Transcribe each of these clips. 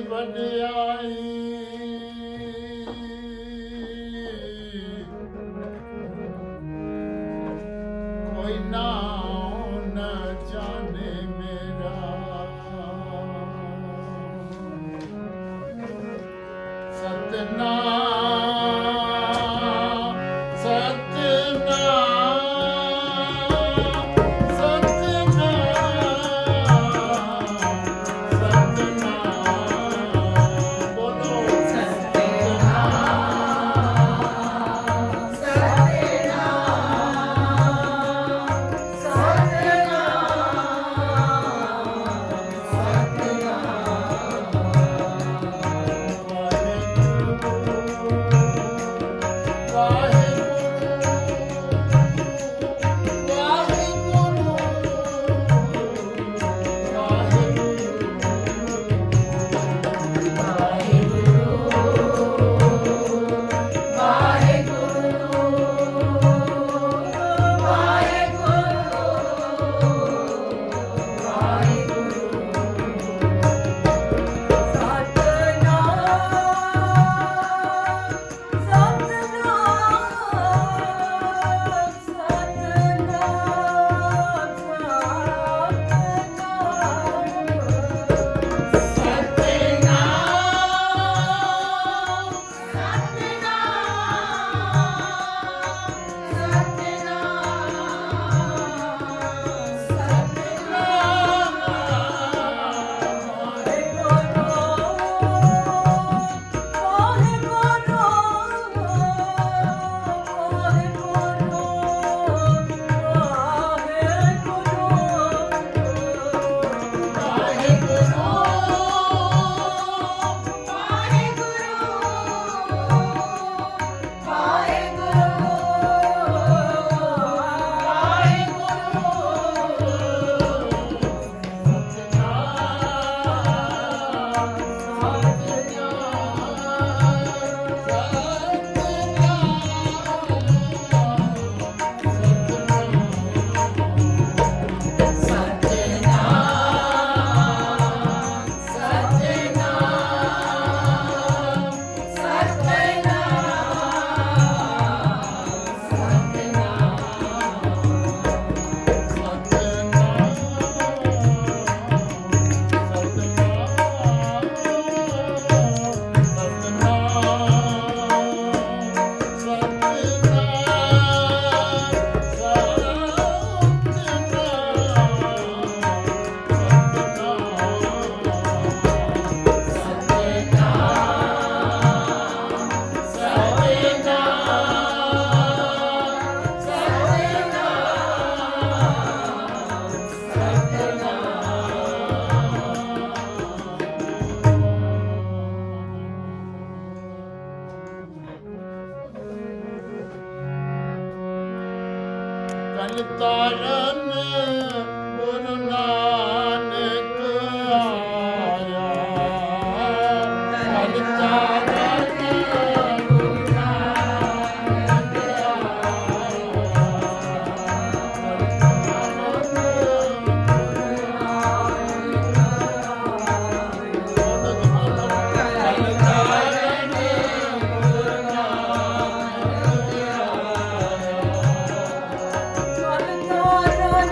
ਵਡਿਆਈ ਕੋਈ ਨਾਉ ਨ ਜਾਣੇ ਮੇਰਾ ਸਤਿਨਾਮ ਸਤਿਨਾਮ ਸਤਿਨਾਮ ਬੋਲੋ ਕਲ ਤਾਰਨ ਗੁਰੂ ਨਾਨਕ ਆਇਆ ਕਲ ਤਾਰਨ ਗੁਰੂ ਨਾਨਕ Thank you.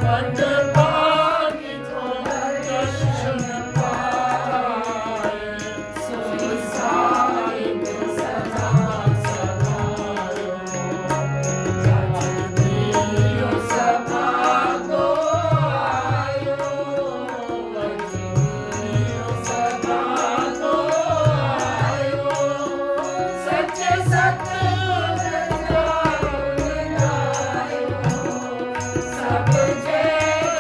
पट भागी तो दर्शन पाए सो साहिब सदा सदायो अजनियो सभा को आयो अजनियो सभा को आयो सच सत सब जय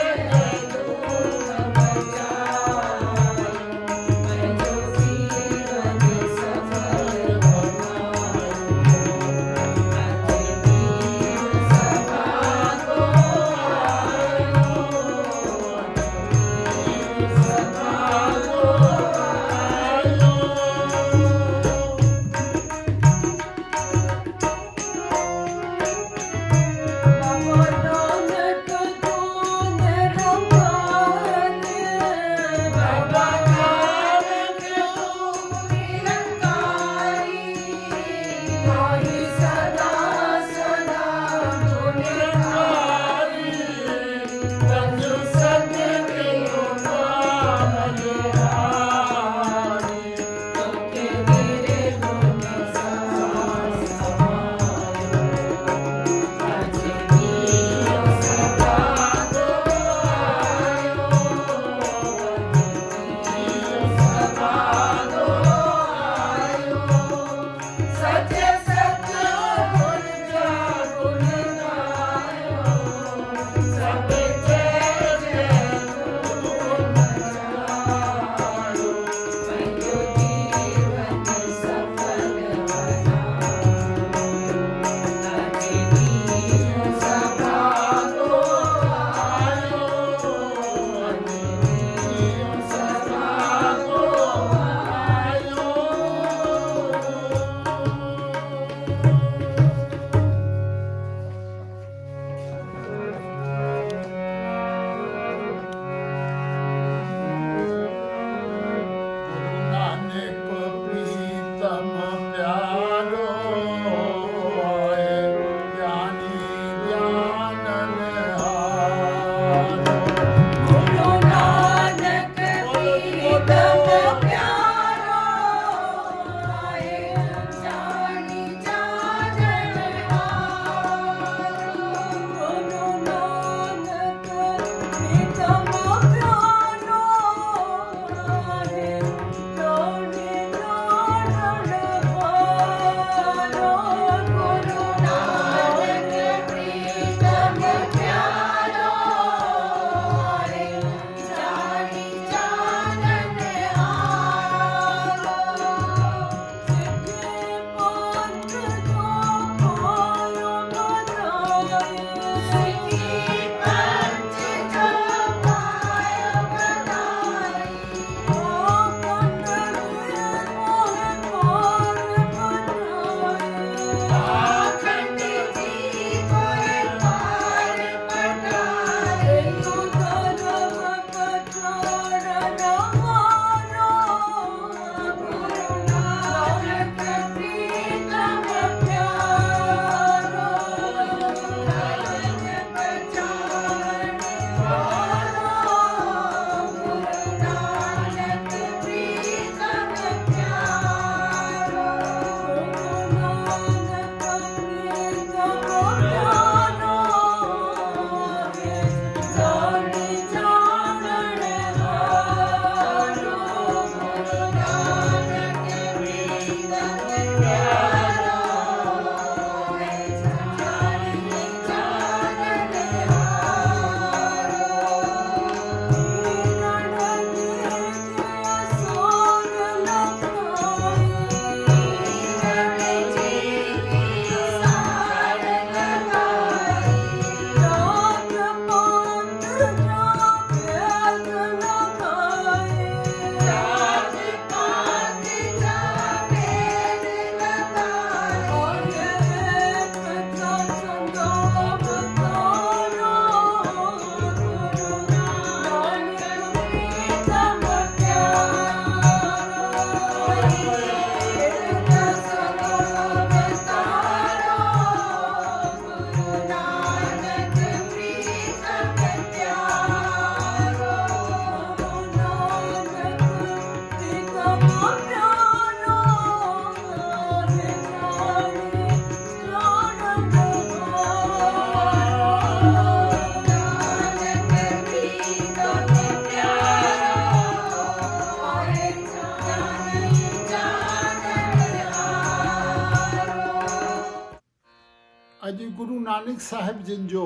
नानक साहिब जिन जो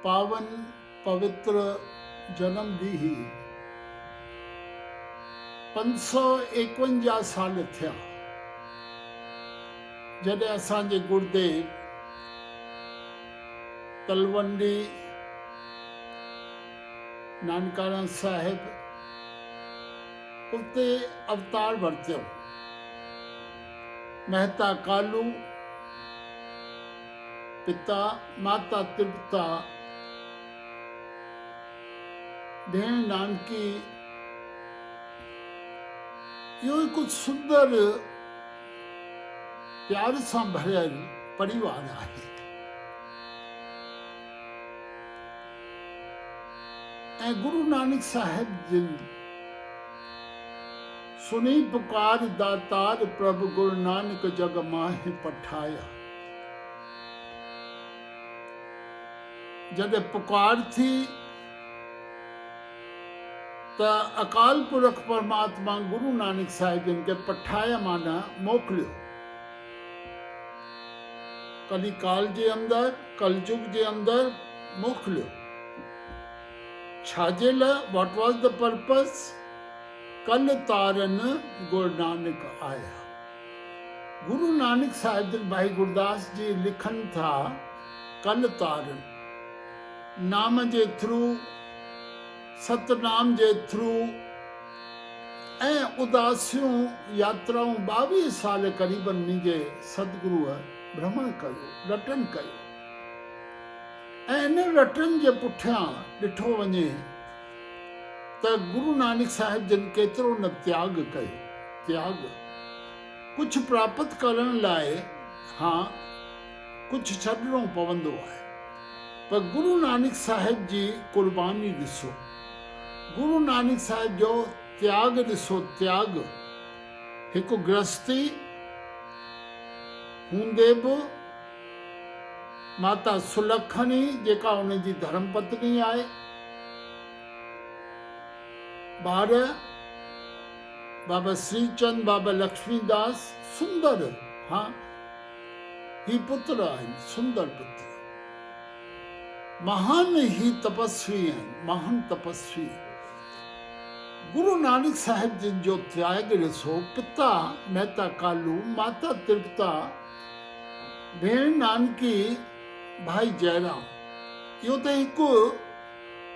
पावन पवित्र जन्म ॾींहुं 551 साल थिया जॾहिं असांजे गुरुदेव तलवंडी नानकाना साहिब उते अवतार वरितो। मेहता कालू पिता, माता तृप्ता, भेण नानकी, इहो हिकु सुंदर प्यार सां भरियल परिवार आहे। ऐं गुरु नानक साहिब जिन सुनी पुकार दातार प्रभु गुरु नानक जग माहे पठाया। जॾहिं पुकार थी त अकाल पुरख परमात्मा गुरु नानक साहिब जिन खे पठाया माना मोकिलियो। कली काल जे अंदर, कलयुग जे अंदर मोकिलियो। छाजे लाइ? What was the purpose? कल तारन गुरु नानक आया। गुरु नानक साहिब जिन भाई गुरदास जी लिखनि था कल तारन, नाम जे थ्रू, सतनाम जे थ्रू ऐं उदासियूं यात्राऊं 22 साल क़रीबन मुंहिंजे सतगुरुअ भ्रमण कयो, रटन कयो। ऐं इन रटन जे पुठियां ॾिठो वञे त गुरु नानक साहिब जिन केतिरो न त्याग कयो। त्याग कुझु प्राप्त करण लाइ कुझु छॾिणो पवंदो आहे, पर गुरु नानक साहिब जी कुर्बानी ॾिसो, गुरु नानक साहिब जो त्याग ॾिसो। त्याग हिकु गृहस्थी हूंदे बि माता सुलखनी जेका उन जी धर्म पत्नी आहे, ॿार बाबा श्रीचंद, बाबा लक्ष्मीदास, सुंदर, ही पुत्र आहिनि, सुंदर पुत्र, महान ही तपस्वी आहिनि, महान तपस्वी। गुरु नानक साहिब जिन जो त्याग ॾिसो। पिता मेहता कालू, माता तृप्ता, भेण नानकी, भाई जयराम, इहो त हिकु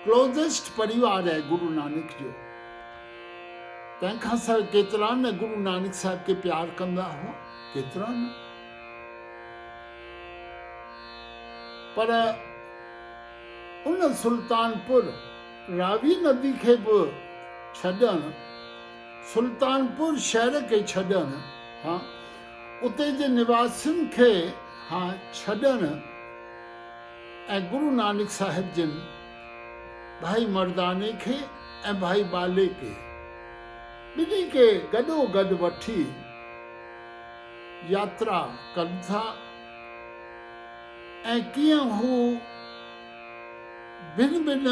क्लोजेस्ट परिवार आहे गुरु नानक जो। तंहिंखां सवाइ केतिरा न गुरु नानक साहिब खे प्यार कंदा हुआ, केतिरा न। पर उन सुल्तानपुर रावी नदी खे बि छॾणु, सुल्तानपुर शहर खे छॾणु, उते जे निवासियुनि खे छॾणु ऐं गुरु नानक साहिब जिन भाई मर्दाने खे ऐं भाई बाले खे ॿिन्ही खे गॾो गॾु वठी यात्रा कनि था। ऐं कीअं हू भिन्न भिन्न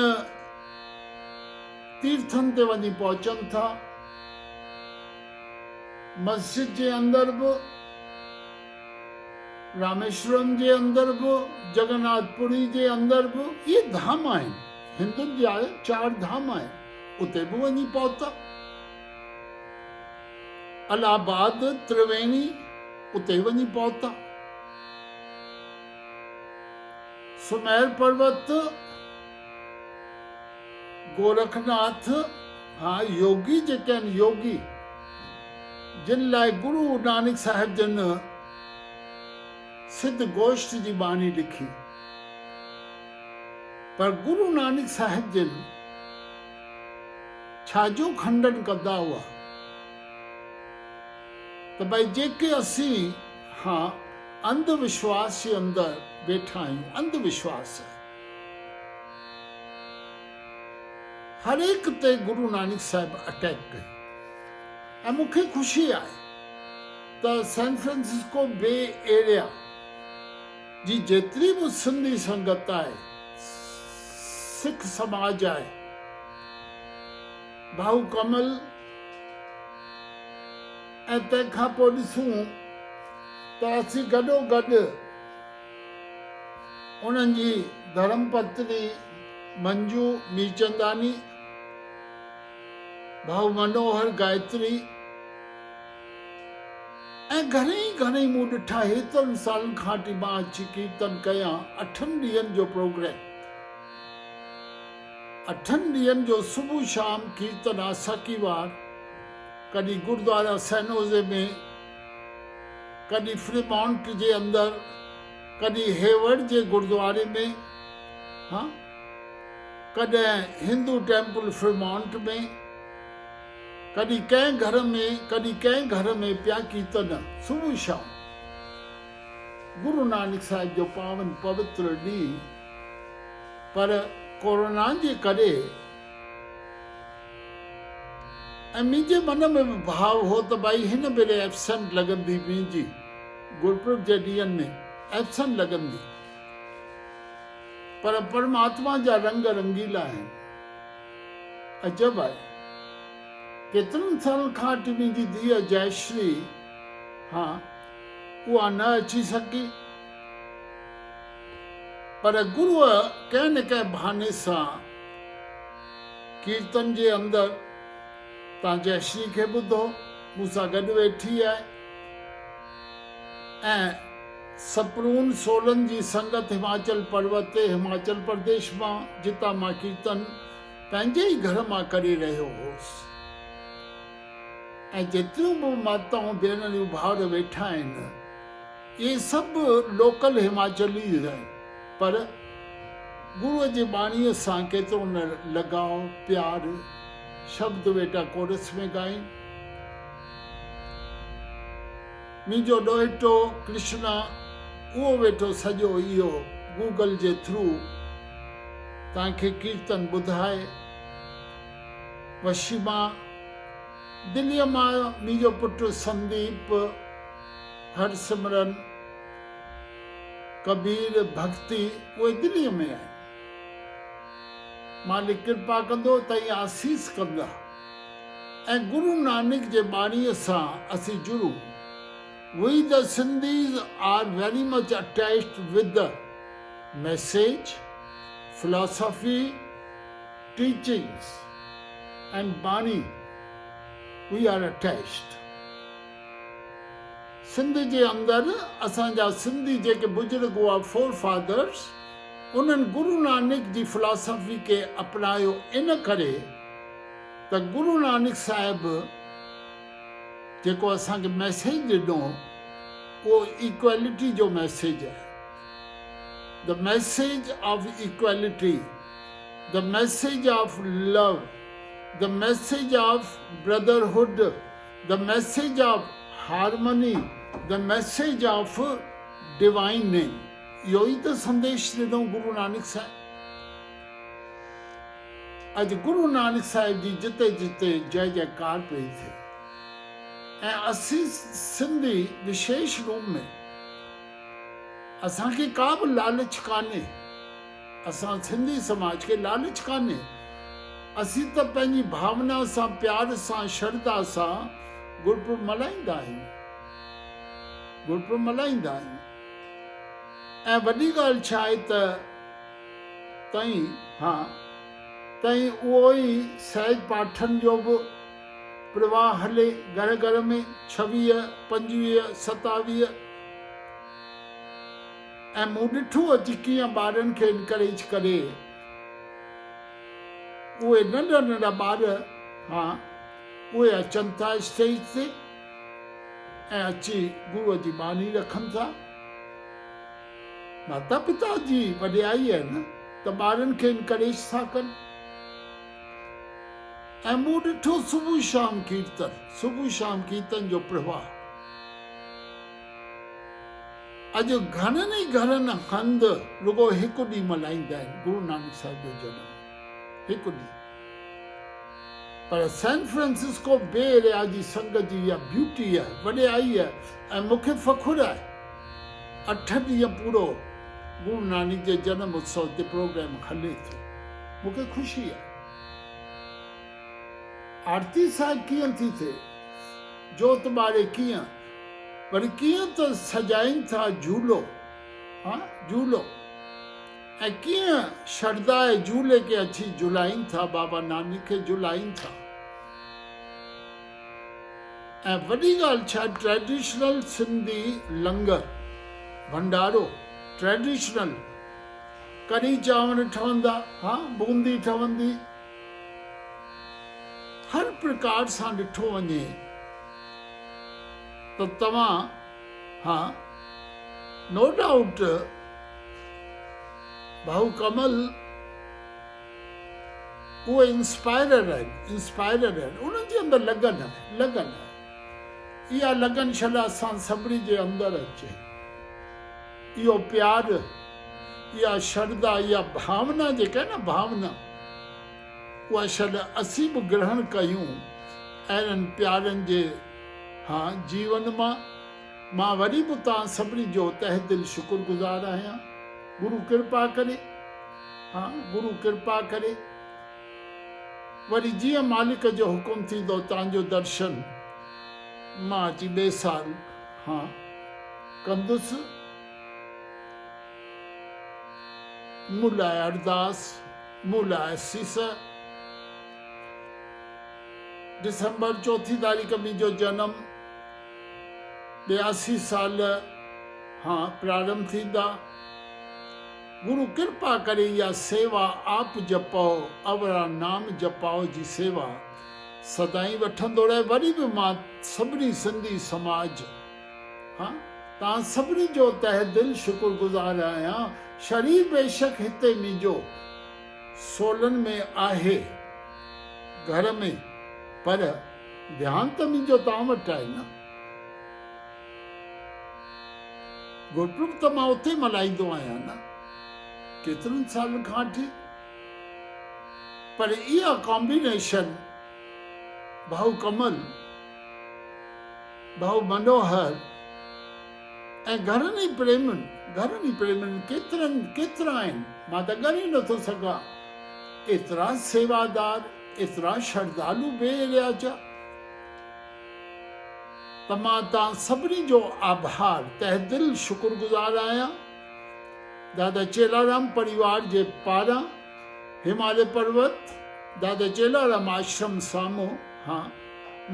तीर्थनि ते वञी पहुचनि था। मस्जिद जे अंदर बि, रामेश्वरम जे अंदर बि, जगन्नाथपुरी जे अंदर बि, इहे धाम आहिनि हिंदुनि जा 4 धाम आहिनि, उते बि वञी पहुता। अलाहाबाद, त्रिवेणी, उते वञी पहुता। सुमेर पर्वत, गोरखनाथ, योगी जेके आहिनि, योगी जिन लाइ गुरु नानक साहिब जिन सिद्ध गोष्ठ जी बाणी लिखी। पर गुरु नानक साहिब जिन छाजो खंडन कंदा हुआ त भई जेके असीं अंधविश्वास जे अंदरि वेठा आहियूं, अंधविश्वास हर एक ते गुरु नानक साहिब अटैक कई। ऐं मूंखे ख़ुशी आहे त सैन फ्रांसिस्को बे एरिया जी जेतिरी बि सिंधी संगत आहे, सिख समाज आहे, भाऊ कमल, ऐं तंहिंखां पोइ ॾिसूं त असीं गॾो गॾु उन्हनि जी धर्मपत्नी मंजू मीचंदानी, भाऊ मनोहर गायत्री ऐं घणेई मूं ॾिठा। हेतिरनि सालनि खां वठी मां अची कीर्तन कयां। 8 ॾींहंनि जो प्रोग्राम, 8 ॾींहंनि जो सुबुह शाम कीर्तन आसाकी वार, कॾहिं गुरुद्वारा सैनोज़े में, कॾहिं फ्रीमाउंट जे अंदरि, कॾहिं हेवर्ड जे गुरुद्वारे में, हाँ, कॾहिं हिंदू टेम्पल फ्रीमाउंट में, कॾहिं कंहिं घर में, कॾहिं कंहिं घर में पिया कीर्तन सुबुह शाम। गुरु नानक साहिब जो पावन पवित्र ॾींहुं, पर कोरोना जे करे ऐं मुंहिंजे मन में बि भाव हो त भई हिन भेरे एब्सेंट लॻंदी, मुंहिंजी गुरुपुरब जे ॾींहंनि में एब्सेंट लॻंदी, पर परमात्मा जा रंग रंगीला आहिनि। अजब आहे, केतिरनि सालनि खां वठी मुंहिंजी धीअ जयश्री, हाँ, उहा न अची सघी, पर गुरुअ कंहिं न कंहिं बहाने सां कीर्तन जे अंदरि तव्हां जयश्री खे ॿुधो, मूंसां गॾु वेठी आहे ऐं सपरून सोलन जी संगत हिमाचल पर्वत ते, हिमाचल प्रदेश मां, जितां मां कीर्तन पंहिंजे ई घर मां करे रहियो हुउसि। ऐं जेतिरियूं बि माताऊं भेनरियूं भाउर वेठा आहिनि, इहे सभु लोकल हिमाचलीज़ आहिनि, पर गुरुअ जी बाणीअ सां केतिरो न लॻाव, प्यार, शब्द वेठा कोरस में ॻाइनि। मुंहिंजो ॾोहिटो कृष्णा, उहो वेठो सॼो इहो गूगल जे थ्रू तव्हांखे कीर्तन ॿुधाए। वशीमा, दिल्लीअ मां मुंहिंजो पुटु संदीप, हरसिमरन, कबीर, भक्ति, उहे दिल्लीअ में आहिनि। मालिक कृपा कंदो त इहे आसीस कंदा ऐं गुरु नानक जे बाणीअ सां असीं जुड़ूं। We the Sindhis are very much attached with the message, philosophy, teachings and Bani. We are attached. Sindh जे अंदरि असांजा सिंधी जेके बुजुर्ग हुआ, फोर फादर्स, उन्हनि गुरु नानक जी फिलॉसफी खे अपनायो इन करे त गुरु नानक साहिब जेको असांखे मैसेज ॾिनो, उहो इक्वेलिटी जो मैसेज आहे। The message of equality, the message of love, the message of brotherhood, the message of harmony, the message of divine name. इहो ई त संदेश ॾिनो गुरु नानक साहिब। अॼु गुरु नानक साहिब जी जिते जिते जय जयकार पई थिए ऐं असीं सिंधी विशेष रूप में, असांखे का बि लालच कान्हे, असां सिंधी समाज खे लालच कान्हे। असीं त पंहिंजी भावना सां, प्यार सां, श्रद्धा सां गुरुपुरब मल्हाईंदा आहियूं, गुरुपुरब मल्हाईंदा आहियूं। ऐं वॾी ॻाल्हि छा आहे त तई उहो ई सहज पाठनि जो बि प्रवाह हले घर घर में, 26, 25, 27। ऐं मूं ॾिठो अची कीअं ॿारनि खे इनकरेज करे उहे नंढा नंढा ॿार, उहे अचनि था स्टेज ते ऐं अची गुरुअ जी बाणी रखनि था। माता पिता जी वॾियाई आहे न, त ॿारनि खे इनकरेज था कनि। ऐं मूं ॾिठो सुबुह शाम कीर्तन जो प्रवाह। अॼु घणनि ई घरनि हंधि रुगो हिकु ॾींहुं मल्हाईंदा आहिनि गुरु नानक साहिब जो जनम, हिकु ॾींहुं। पर सैन फ्रांसिस्को बे एरिया जी संगत जी इहा ब्यूटी आहे, वॾियाई आहे। ऐं मूंखे फ़खुरु आहे, 8 ॾींहं पूरो गुरु नानक जे जनम उत्सव ते प्रोग्राम हले थो, मूंखे ख़ुशी आहे। आरती साहिब कीअं थी थिए, जोत ॿारे कीअं, वरी कीअं त सजाइनि था झूलो, झूलो ऐं कीअं श्रद्धा ऐं झूले खे अची झुलाइनि था, बाबा नानक खे झुलाइनि था। ऐं वॾी ॻाल्हि छा, ट्रेडिशनल सिंधी लंगर भंडारो, ट्रेडिशनल कढ़ी चांवर ठहंदा, हा बूंदी ठहंदी, हर प्रकार सां ॾिठो वञे त तव्हां, हा नो डाउट भाऊ कमल उहे इंस्पायरर आहिनि, उन्हनि जे अंदरि लगन आहे। इहा लगन शल असां सभिनी जे अंदरि अचे, इहो प्यार, इहा श्रद्धा, इहा भावना जेका आहे न भावना, उहा शल असीं बि ग्रहण कयूं अहिड़नि प्यारनि जे जीवन मां वरी बि तव्हां सभिनी जो तहे दिलि शुक्रगुज़ार आहियां। गुरु कृपा करे, गुरु कृपा करे वरी जीअं मालिक जो हुकुम थींदो तव्हांजो दर्शन मां अची ॿिए साल कंदुसि। मूं लाइ अरदास, मूं लाइ सीस। दिसंबर 4 तारीख़ मुंहिंजो जनम, 82 साल प्रारंभ थींदा। गुरु कृपा करे इहा सेवा आप जपो अवरा नाम जपाओ जी सेवा सदाई वठंदो रहे। वरी बि मां सभिनी सिंधी समाज, तव्हां सभिनी जो तहे दिलि शुक्रगुज़ार आहियां। शरीर बेशक हिते मुंहिंजो सोलन में आहे, घर में, पर ध्यानु त मुंहिंजो तव्हां वटि आहे न। गुरपुरुब त मां उते मल्हाईंदो आहियां न, केतिरनि सालनि खां वठी। पर इहा कॉम्बिनेशन भाऊ कमल, भाऊ मनोहर ऐं घणनि ई प्रेमनि केतिरा आहिनि, मां त ॻणी नथो सघां। एतिरा सेवादार, एतिरा श्रद्धालु बे एरिया जा। त मां तव्हां सभिनी जो आभार, तहे दिलि शुक्रगुज़ार आहियां। दादा चेलाराम परिवार जे पारां हिमालय पर्वत, दादा चेलाराम आश्रम साम्हूं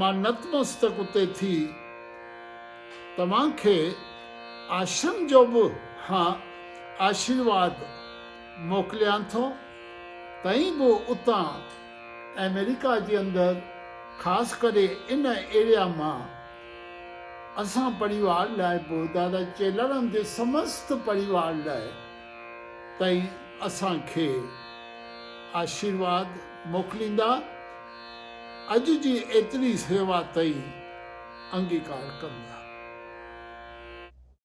मां नतमस्तक उते थी तव्हांखे आश्रम जो बि आशीर्वाद मोकिलियां थो। तई बि उतां अमेरिका जे अंदरि ख़ासि करे इन एरिया मां असां परिवार लाइ बि, दादा चेलाराम जे समस्त परिवार लाइ तई असांखे आशीर्वाद मोकिलींदा। अॼु जी एतिरी सेवा तई अंगीकार कंदा।